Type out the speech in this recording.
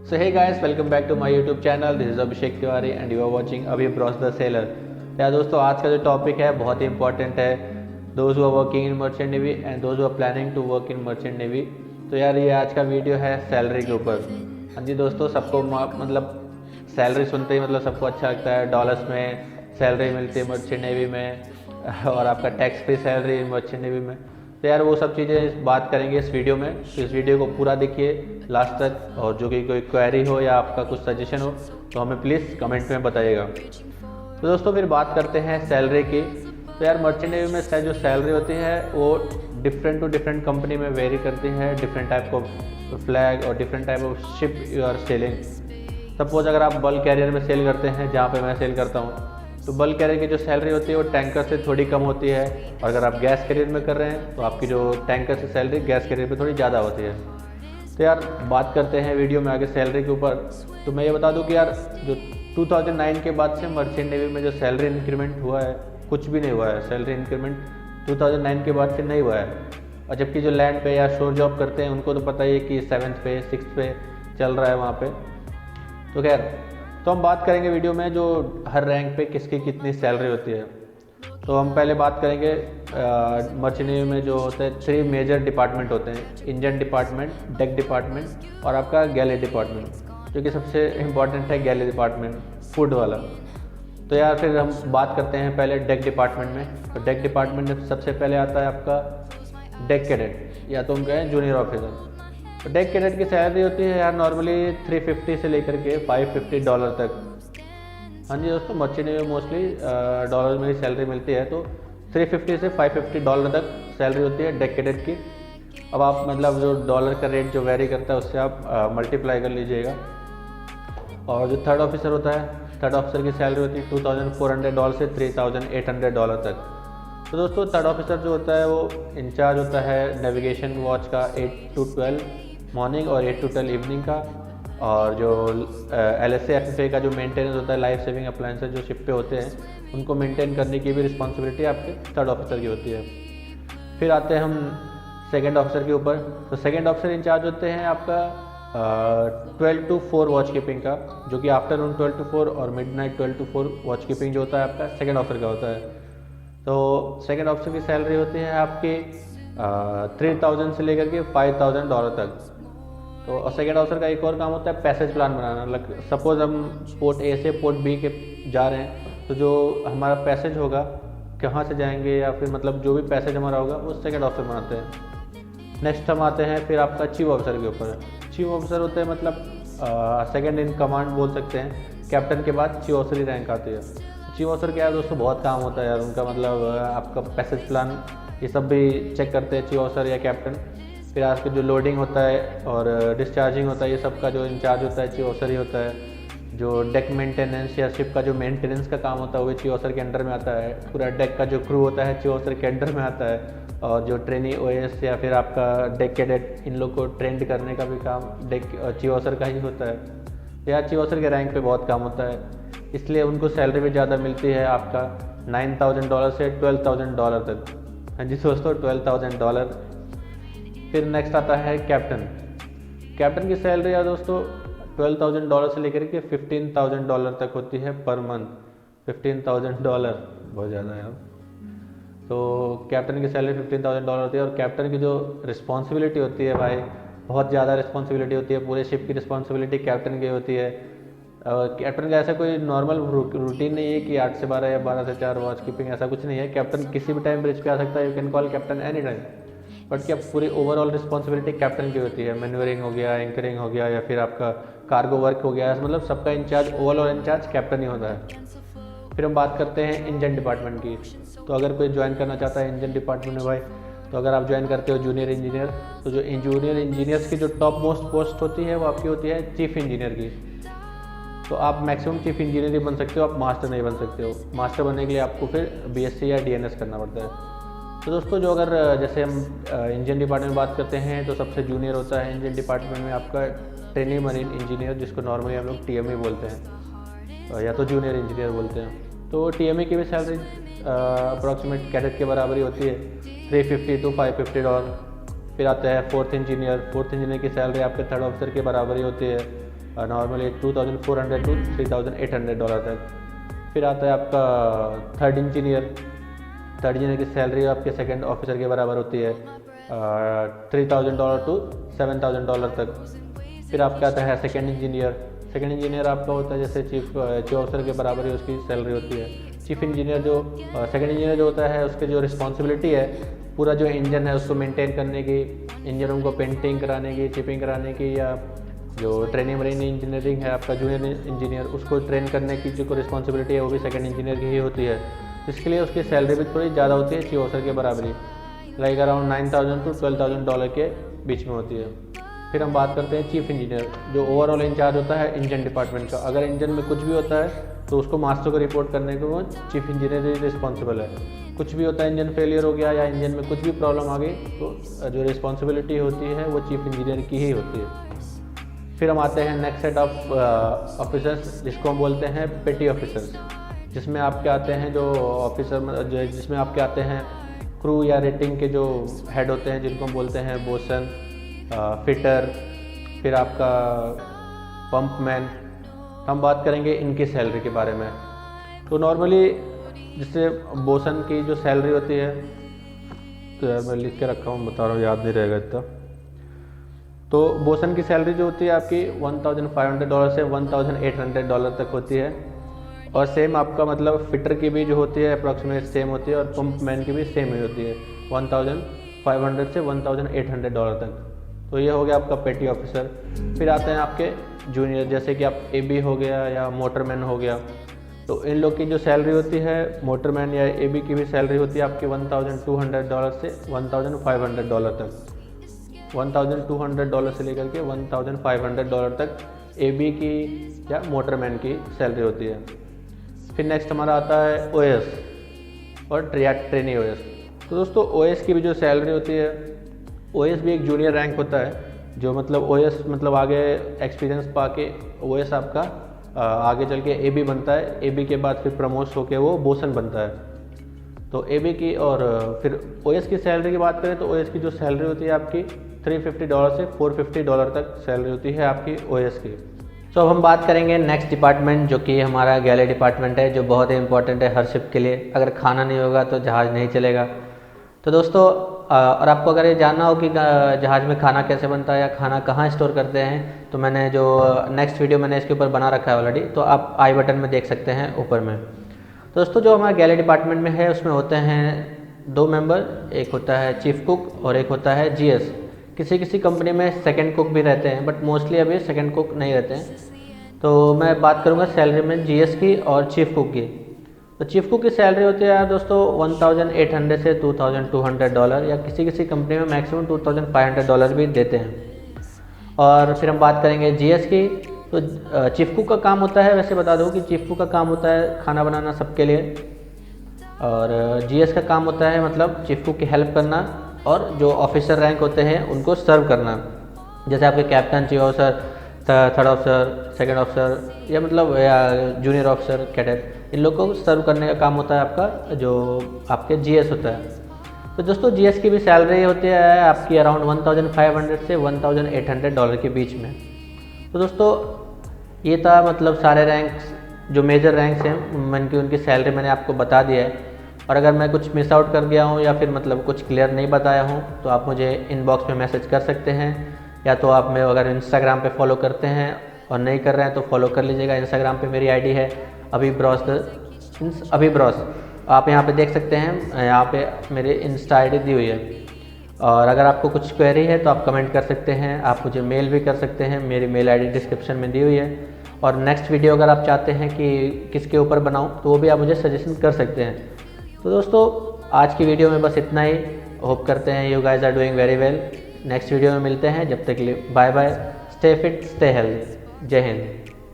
So hey guys, welcome back to my YouTube channel. This is Abhishek Tiwari and you are watching Abhi Bros the Sailor. यार दोस्तों, आज का जो topic है बहुत ही इंपॉर्टेंट है. Those who are working in merchant navy and those who are planning to work in merchant navy. तो यार ये आज का वीडियो है सैलरी के ऊपर. हाँ जी दोस्तों, सबको मतलब सैलरी सुनते ही मतलब सबको अच्छा लगता है. डॉलर्स में सैलरी मिलती है मर्चेंट नेवी में और आपका tax free salary merchant navy में. तो यार वो सब चीज़ें बात करेंगे इस वीडियो में. तो इस वीडियो को पूरा देखिए लास्ट तक, और जो कि कोई क्वेरी हो या आपका कुछ सजेशन हो तो हमें प्लीज़ कमेंट में बताइएगा. तो दोस्तों फिर बात करते हैं सैलरी की. तो यार मर्चेंट नेवी में जो सैलरी होती है वो डिफरेंट टू डिफरेंट कंपनी में वेरी करती है. डिफरेंट टाइप ऑफ फ्लैग और different type of ship you are sailing. Suppose अगर आप बल्क कैरियर में सेल करते हैं, जहाँ पे मैं सेल करता हूँ, तो बल्क कैरियर की जो सैलरी होती है वो टैंकर से थोड़ी कम होती है. और अगर आप गैस कैरियर में कर रहे हैं तो आपकी जो टैंकर से सैलरी गैस कैरियर पे थोड़ी ज़्यादा होती है. तो यार बात करते हैं वीडियो में आगे सैलरी के ऊपर. तो मैं ये बता दूं कि यार जो 2009 के बाद से मर्चेंट नेवी में जो सैलरी इंक्रीमेंट हुआ है, कुछ भी नहीं हुआ है. सैलरी इंक्रीमेंट 2009 के बाद से नहीं हुआ है. और जबकि जो लैंड पे या शोर जॉब करते हैं उनको तो पता ही है कि 7th पे 6th पे चल रहा है वहाँ पे. तो खैर, तो हम बात करेंगे वीडियो में जो हर रैंक पे किसकी कितनी सैलरी होती है. तो हम पहले बात करेंगे मर्चेंट नेवी में जो होते हैं 3 मेजर डिपार्टमेंट होते हैं. इंजन डिपार्टमेंट, डेक डिपार्टमेंट और आपका गैली डिपार्टमेंट, जो कि सबसे इम्पॉर्टेंट है गैली डिपार्टमेंट, फूड वाला. तो यार फिर हम बात करते हैं पहले डेक डिपार्टमेंट में. तो डेक डिपार्टमेंट में सबसे पहले आता है आपका डेक कैडेट, या तो हम कहें जूनियर ऑफिसर. तो डेक कैडेट की सैलरी होती है यार नॉर्मली 350 से लेकर के $550 तक. हाँ जी दोस्तों, मर्चेंट नेवी में मोस्टली डॉलर में ही सैलरी मिलती है. तो 350 से $550 तक सैलरी होती है डेक कैडेट की. अब आप मतलब जो डॉलर का रेट जो वेरी करता है उससे आप मल्टीप्लाई कर लीजिएगा. और जो थर्ड ऑफिसर होता है, थर्ड ऑफिसर की सैलरी होती है $2,400 से $3,800 तक. तो दोस्तों थर्ड ऑफिसर जो होता है वो इंचार्ज होता है नेविगेशन वॉच का 8 to 12 मॉर्निंग और 8 to 12 इवनिंग का. और जो LSA FFA का जो मेंटेनेंस होता है, लाइफ सेविंग अप्लायंसेज जो शिप पे होते हैं उनको मेंटेन करने की भी रिस्पॉन्सिबिलिटी आपके थर्ड ऑफिसर की होती है. फिर आते हैं हम सेकंड ऑफिसर के ऊपर. तो सेकंड ऑफिसर इंचार्ज होते हैं आपका 12 to 4 वॉच कीपिंग का, जो कि आफ्टरनून 12 to 4 और मिडनाइट 12 to 4 वॉच कीपिंग जो होता है आपका सेकंड ऑफिसर का होता है. तो सेकंड ऑफिसर की सैलरी होती है आपकी 3,000 से लेकर के $5,000 तक. तो और सेकेंड ऑफिसर का एक और काम होता है पैसेज प्लान बनाना. सपोज हम पोर्ट ए से पोर्ट बी के जा रहे हैं, तो जो हमारा पैसेज होगा कहाँ से जाएंगे या फिर मतलब जो भी पैसेज हमारा होगा वो सेकेंड ऑफिसर बनाते हैं. नेक्स्ट हम आते हैं फिर आपका चीफ ऑफिसर के ऊपर. चीफ ऑफिसर होते हैं मतलब सेकेंड इन कमांड बोल सकते हैं. कैप्टन के बाद चीफ ऑफिसर की रैंक आती है. चीफ ऑफिसर क्या है दोस्तों, बहुत काम होता है यार उनका. मतलब आपका पैसेज प्लान ये सब भी चेक करते हैं चीफ ऑफिसर या कैप्टन. फिर आपके जो लोडिंग होता है और डिस्चार्जिंग होता है, ये सब का जो इंचार्ज होता है चीफ ऑफिसर ही होता है. जो डेक मेंटेनेंस या शिप का जो मेंटेनेंस का काम होता है वो चीफ ऑफिसर के अंडर में आता है. पूरा डेक का जो क्रू होता है चीफ ऑफिसर के अंडर में आता है. और जो ट्रेनी OS या फिर आपका डेक कैडेट, इन लोग को ट्रेंड करने का भी काम डेक चीफ ऑफिसर का ही होता है. तो यार चीफ ऑफिसर के रैंक पे बहुत काम होता है, इसलिए उनको सैलरी भी ज़्यादा मिलती है आपका $9,000 से $12,000 तक. हाँ जी दोस्तों, $12,000. फिर नेक्स्ट आता है कैप्टन. कैप्टन की सैलरी यार दोस्तों $12,000 से लेकर के $15,000 तक होती है पर मंथ. $15,000 बहुत ज़्यादा है. तो कैप्टन की सैलरी $15,000 होती है. और कैप्टन की जो रिस्पॉन्सिबिलिटी होती है भाई, बहुत ज़्यादा रिस्पॉन्सिबिलिटी होती है. पूरे शिप की रिस्पॉन्सिबिलिटी कैप्टन की होती है. कैप्टन का ऐसा कोई नॉर्मल रूटीन नहीं है कि 8 से 12 या 12 से 4 वॉच कीपिंग, ऐसा कुछ नहीं है. कैप्टन किसी भी टाइम ब्रिज पे आ सकता है. You can call captain any time. But क्या पूरी ओवरऑल रिस्पॉन्सिबिलिटी कैप्टन की होती है. मैन्यूवरिंग हो गया, एंकरिंग हो गया, या फिर आपका कार्गो वर्क हो गया, मतलब सबका इंचार्ज, ओवरऑल इंचार्ज कैप्टन ही होता है. फिर हम बात करते हैं इंजन डिपार्टमेंट की. तो अगर कोई ज्वाइन करना चाहता है इंजन डिपार्टमेंट में भाई, तो अगर आप ज्वाइन करते हो जूनियर इंजीनियर, तो जो जूनियर इंजीनियर्स की जो टॉप मोस्ट पोस्ट होती है वो आपकी होती है चीफ इंजीनियर की. तो आप मैक्सिमम चीफ इंजीनियर ही बन सकते हो, आप मास्टर नहीं बन सकते हो. मास्टर बनने के लिए आपको फिर BSc या DNS करना पड़ता है. तो दोस्तों जो अगर जैसे हम इंजन डिपार्टमेंट में बात करते हैं, तो सबसे जूनियर होता है इंजन डिपार्टमेंट में आपका ट्रेनी मरीन इंजीनियर, जिसको नॉर्मली हम लोग TME बोलते हैं या तो जूनियर इंजीनियर बोलते हैं. तो TME की भी सैलरी अप्रॉक्सीमेट कैडेट के बराबर ही होती है, $350 to $550. फिर आता है फोर्थ इंजीनियर. फोर्थ इंजीनियर की सैलरी आपके थर्ड ऑफिसर के बराबर ही होती है. नॉर्मली $2,400 to $3,800 तक। फिर आता है आपका थर्ड इंजीनियर की सैलरी आपके सेकंड ऑफिसर के बराबर होती है, $3,000 to $7,000 तक। फिर आपका आता है सेकंड इंजीनियर आपका होता है जैसे चीफ ऑफिसर के बराबर ही उसकी सैलरी होती है। चीफ इंजीनियर जो सेकंड इंजीनियर जो होता है उसके जो रिस्पॉन्सिबिलिटी है पूरा जो इंजन है उसको मेंटेन करने की, इंजनों को पेंटिंग कराने की, चिपिंग कराने की, या जो ट्रेनिंग मरीन इंजीनियरिंग है आपका जूनियर इंजीनियर उसको ट्रेन करने की जो रिस्पॉन्सिबिलिटी है वो भी सेकंड इंजीनियर की ही होती है। इसके लिए उसकी सैलरी भी थोड़ी ज़्यादा होती है चीफ ऑफिसर के बराबरी, लाइक अराउंड $9,000 to $12,000 के बीच में होती है। फिर हम बात करते हैं चीफ इंजीनियर जो ओवरऑल इंचार्ज होता है इंजन डिपार्टमेंट का। अगर इंजन में कुछ भी होता है तो उसको मास्टर को रिपोर्ट करने को वो चीफ इंजीनियर ही रिस्पॉन्सिबल है। कुछ भी होता है, इंजन फेलियर हो गया या इंजन में कुछ भी प्रॉब्लम आ गई तो जो रिस्पॉन्सिबिलिटी होती है वो चीफ इंजीनियर की ही होती है। फिर हम आते हैं नेक्स्ट सेट ऑफ ऑफिसर्स जिसको हम बोलते हैं पेटी ऑफिसर्स, जिसमें आपके आते हैं जो ऑफिसर जिसमें आपके आते हैं क्रू या रेटिंग के जो हेड होते हैं जिनको हम बोलते हैं बोसन, फिटर, फिर आपका पंप मैन। हम बात करेंगे इनकी सैलरी के बारे में। तो नॉर्मली जिससे बोसन की जो सैलरी होती है, तो यार मैं लिख के रखा हूँ, बता रहा हूँ, याद नहीं रहेगा इतना। तो बोसन की सैलरी जो होती है आपकी $1,500 से $1,800 तक होती है। और सेम आपका मतलब फिटर की भी जो होती है अप्रॉक्सीमेट सेम होती है, और पंप मैन की भी सेम ही होती है, $1,500 से $1,800 तक। तो ये हो गया आपका पेटी ऑफिसर। फिर आते हैं आपके जूनियर, जैसे कि आप AB हो गया या मोटरमैन हो गया। तो इन लोग की जो सैलरी होती है मोटरमैन या AB की भी सैलरी होती है आपकी $1,200 से $1,500 तक। $1,200 से लेकर के $1,500 तक AB की या मोटरमैन की सैलरी होती है। फिर नेक्स्ट हमारा आता है OS और ट्रेनी OS। तो दोस्तों OS की भी जो सैलरी होती है, OS भी एक जूनियर रैंक होता है जो मतलब OS मतलब आगे एक्सपीरियंस पाके OS आपका आगे चल के AB बनता है। AB के बाद फिर प्रमोट होके वो बोसन बनता है। तो AB की और फिर OS की सैलरी की बात करें तो OS की जो सैलरी होती है आपकी $350 से $450 तक सैलरी होती है आपकी OS की। तो अब हम बात करेंगे नेक्स्ट डिपार्टमेंट जो कि हमारा गैलरी डिपार्टमेंट है, जो बहुत ही इंपॉर्टेंट है हर शिप के लिए। अगर खाना नहीं होगा तो जहाज़ नहीं चलेगा। तो दोस्तों और आपको अगर ये जानना हो कि जहाज़ में खाना कैसे बनता है या खाना कहाँ स्टोर करते हैं, तो मैंने जो नेक्स्ट वीडियो मैंने इसके ऊपर बना रखा है ऑलरेडी, तो आप आई बटन में देख सकते हैं ऊपर में। तो दोस्तों जो हमारा गैलरी डिपार्टमेंट में है उसमें होते हैं 2 मेंबर, एक होता है चीफ कुक और एक होता है GS। किसी किसी कंपनी में सेकंड कुक भी रहते हैं, बट मोस्टली अभी सेकंड कुक नहीं रहते हैं। तो मैं बात करूँगा सैलरी में GS की और चीफ कुक की। तो चीफ कुक की सैलरी होती है दोस्तों $1,800 से $2,200, या किसी किसी कंपनी में मैक्सिमम $2,500 भी देते हैं। और फिर हम बात करेंगे GS की। तो चीफ कुक का काम होता है, वैसे बता दूं कि चीफ कुक का काम होता है खाना बनाना सबके लिए, और GS का काम होता है मतलब चीफ कुक की हेल्प करना और जो ऑफिसर रैंक होते हैं उनको सर्व करना। जैसे आपके captain, chief officer, third officer, second officer, या मतलब या जूनियर ऑफिसर, कैडेट, इन लोगों को सर्व करने का काम होता है आपका जो आपके GS होता है। तो दोस्तों GS की भी सैलरी होती है आपकी अराउंड $1,500 से $1,800 के बीच में। तो दोस्तों ये था मतलब सारे रैंक्स जो मेजर रैंक्स हैं मैंने उनकी सैलरी मैंने आपको बता दिया है। और अगर मैं कुछ मिस आउट कर गया हूँ या फिर मतलब कुछ क्लियर नहीं बताया हूँ तो आप मुझे इनबॉक्स में मैसेज कर सकते हैं, या तो आप मैं अगर इंस्टाग्राम पे फॉलो करते हैं और नहीं कर रहे हैं तो फॉलो कर लीजिएगा। इंस्टाग्राम पे मेरी आईडी है अभी ब्रॉस। आप यहाँ पे देख सकते हैं, यहाँ पे मेरी इंस्टा आईडी दी हुई है। और अगर आपको कुछ क्वेरी है तो आप कमेंट कर सकते हैं, आप मुझे मेल भी कर सकते हैं, मेरी मेल आईडी डिस्क्रिप्शन में दी हुई है। और नेक्स्ट वीडियो अगर आप चाहते हैं कि किसके ऊपर बनाऊँ तो वो भी आप मुझे सजेशन कर सकते हैं। तो दोस्तों आज की वीडियो में बस इतना ही। होप करते हैं you guys are doing very well. Next video में मिलते हैं, जब तक के लिए bye bye, stay fit, stay healthy, जय हिंद।